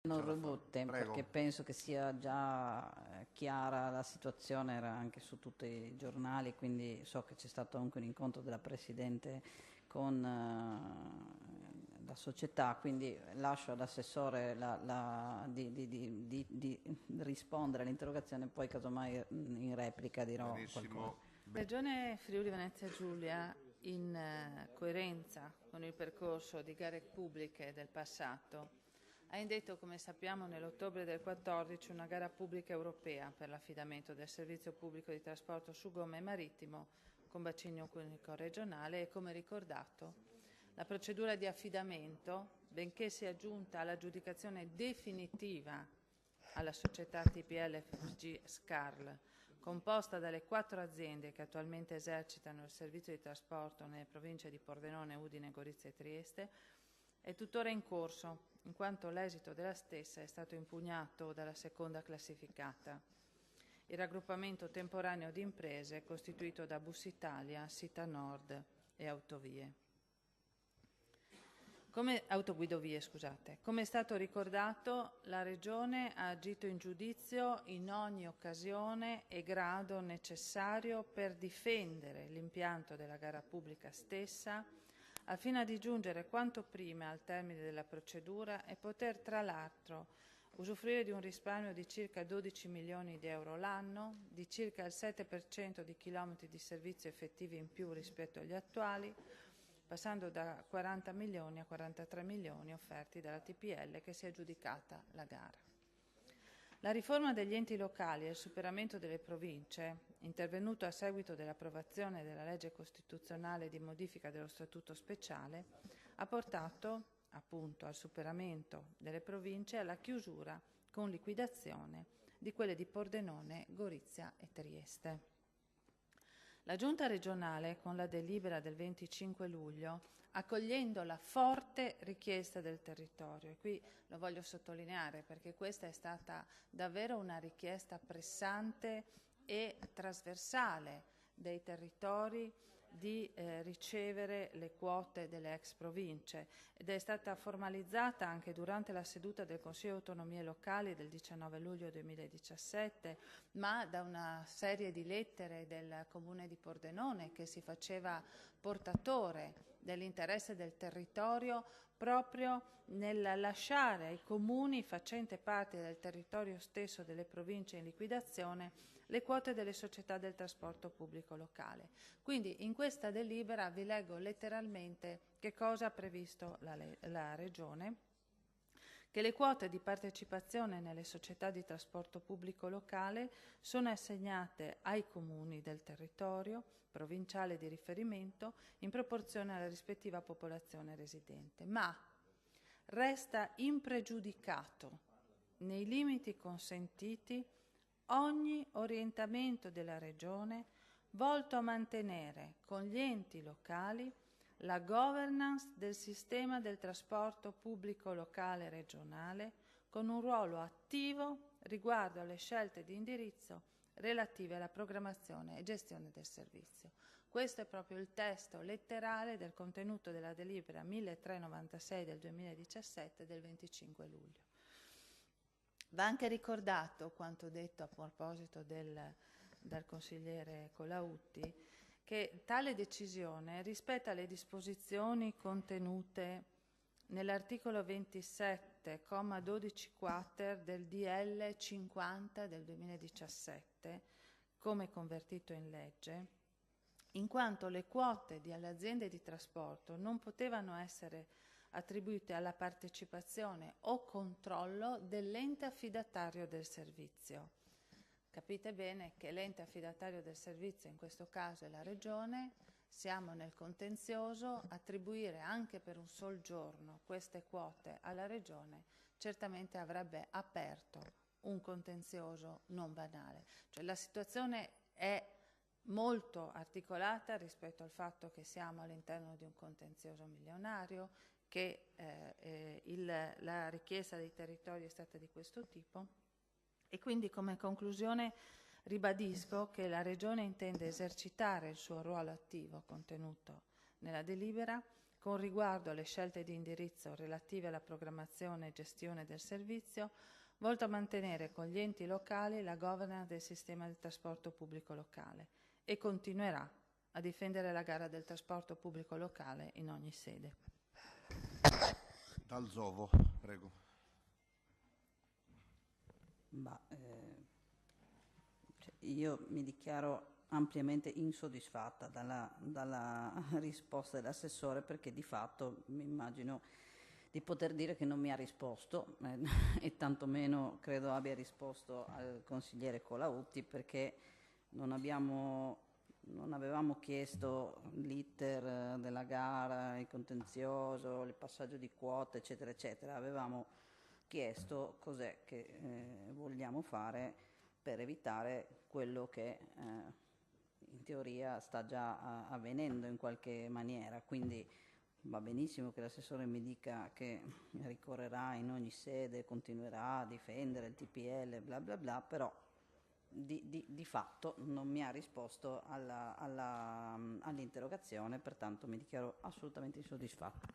Non rubo tempo Prego. perché penso che sia già chiara la situazione, era anche su tutti i giornali, quindi so che c'è stato anche un incontro della Presidente con la società, quindi lascio all'assessore di rispondere all'interrogazione, poi casomai in replica dirò qualcosa. Benissimo. La Regione Friuli Venezia Giulia, in coerenza con il percorso di gare pubbliche del passato, ha indetto, come sappiamo, nell'ottobre del 2014 una gara pubblica europea per l'affidamento del servizio pubblico di trasporto su gomma marittimo con bacino unico regionale e, come ricordato, la procedura di affidamento, benché sia giunta all'aggiudicazione definitiva alla società TPL FG SCARL, composta dalle 4 aziende che attualmente esercitano il servizio di trasporto nelle province di Pordenone, Udine, Gorizia e Trieste, è tuttora in corso, in quanto l'esito della stessa è stato impugnato dalla seconda classificata, il raggruppamento temporaneo di imprese costituito da Bus Italia, Sita Nord e autoguidovie. Come è stato ricordato, la Regione ha agito in giudizio in ogni occasione e grado necessario per difendere l'impianto della gara pubblica stessa, al fine di giungere quanto prima al termine della procedura e poter, tra l'altro, usufruire di un risparmio di circa 12 milioni di euro l'anno, di circa il 7% di chilometri di servizio effettivi in più rispetto agli attuali, passando da 40 milioni a 43 milioni offerti dalla TPL che si è aggiudicata la gara. La riforma degli enti locali e il superamento delle province, intervenuto a seguito dell'approvazione della legge costituzionale di modifica dello Statuto speciale, ha portato appunto al superamento delle province e alla chiusura con liquidazione di quelle di Pordenone, Gorizia e Trieste. La Giunta regionale, con la delibera del 25 luglio, accogliendo la forte richiesta del territorio, e qui lo voglio sottolineare perché questa è stata davvero una richiesta pressante e trasversale dei territori di ricevere le quote delle ex province, ed è stata formalizzata anche durante la seduta del Consiglio di Autonomie Locali del 19 luglio 2017, ma da una serie di lettere del Comune di Pordenone che si faceva portatore dell'interesse del territorio proprio nel lasciare ai comuni facenti parte del territorio stesso delle province in liquidazione le quote delle società del trasporto pubblico locale. Quindi in questa delibera vi leggo letteralmente che cosa ha previsto la Regione: che le quote di partecipazione nelle società di trasporto pubblico locale sono assegnate ai comuni del territorio provinciale di riferimento in proporzione alla rispettiva popolazione residente, ma resta impregiudicato, nei limiti consentiti, ogni orientamento della Regione volto a mantenere con gli enti locali la governance del sistema del trasporto pubblico locale regionale, con un ruolo attivo riguardo alle scelte di indirizzo relative alla programmazione e gestione del servizio. Questo è proprio il testo letterale del contenuto della delibera 1396 del 2017 del 25 luglio. Va anche ricordato quanto detto a proposito dal consigliere Colautti, che tale decisione rispetta le disposizioni contenute nell'articolo 27,12 quater del DL 50 del 2017, come convertito in legge, in quanto le quote alle aziende di trasporto non potevano essere attribuite alla partecipazione o controllo dell'ente affidatario del servizio. Capite bene che l'ente affidatario del servizio in questo caso è la Regione. Siamo nel contenzioso, attribuire anche per un sol giorno queste quote alla Regione certamente avrebbe aperto un contenzioso non banale. Cioè, la situazione è molto articolata rispetto al fatto che siamo all'interno di un contenzioso milionario, che la richiesta dei territori è stata di questo tipo, e quindi come conclusione ribadisco che la Regione intende esercitare il suo ruolo attivo contenuto nella delibera con riguardo alle scelte di indirizzo relative alla programmazione e gestione del servizio, volto a mantenere con gli enti locali la governance del sistema del trasporto pubblico locale e continuerà a difendere la gara del trasporto pubblico locale in ogni sede. Dal Zovo, prego. Io mi dichiaro ampiamente insoddisfatta dalla risposta dell'assessore, perché di fatto mi immagino di poter dire che non mi ha risposto e tantomeno credo abbia risposto al consigliere Colautti, perché non avevamo chiesto l'iter della gara, il contenzioso, il passaggio di quote, eccetera, eccetera. Avevamo chiesto cos'è che vogliamo fare per evitare quello che in teoria sta già avvenendo in qualche maniera. Quindi va benissimo che l'assessore mi dica che ricorrerà in ogni sede, continuerà a difendere il TPL, bla bla bla, però di fatto non mi ha risposto all'interrogazione, pertanto mi dichiaro assolutamente insoddisfatto.